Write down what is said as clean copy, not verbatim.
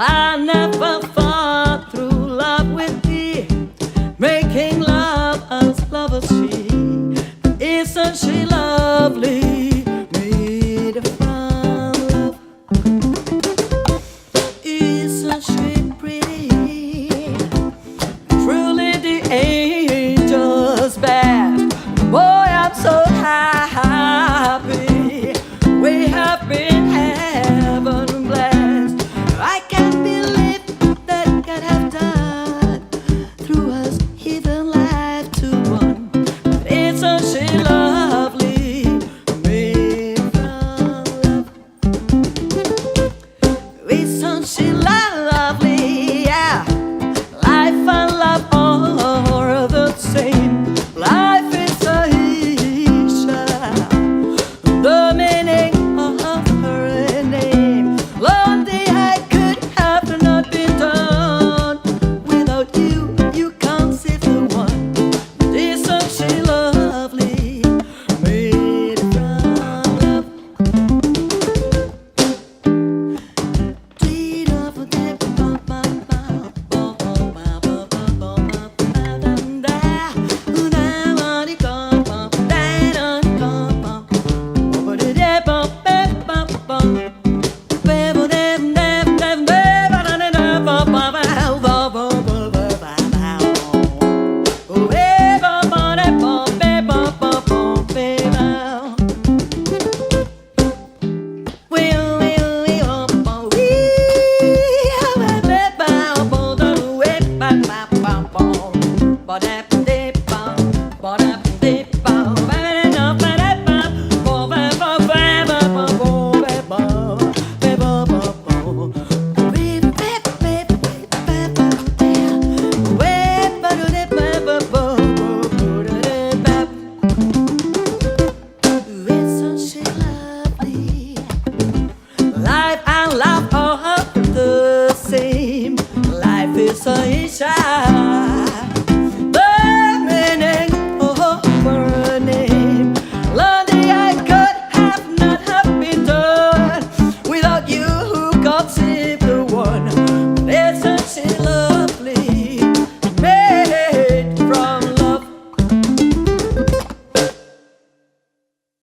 I never fought through love with thee, making love as lovers she. Isn't she lovely? Made from love. Isn't she pretty? Truly the angel's best. Boy, I'm so happy. We have been heaven blessed. I can't believe that God have done through us even life to one. But isn't she lovely? Made from love. Isn't she lovely? Yeah. Life and love are the same. Life is a issue. The meaning of her name. Lonely, I could have not been done. Without you, you can't see the one. Isn't she lovely? Made from love. Life and love are the same. Life is a shine.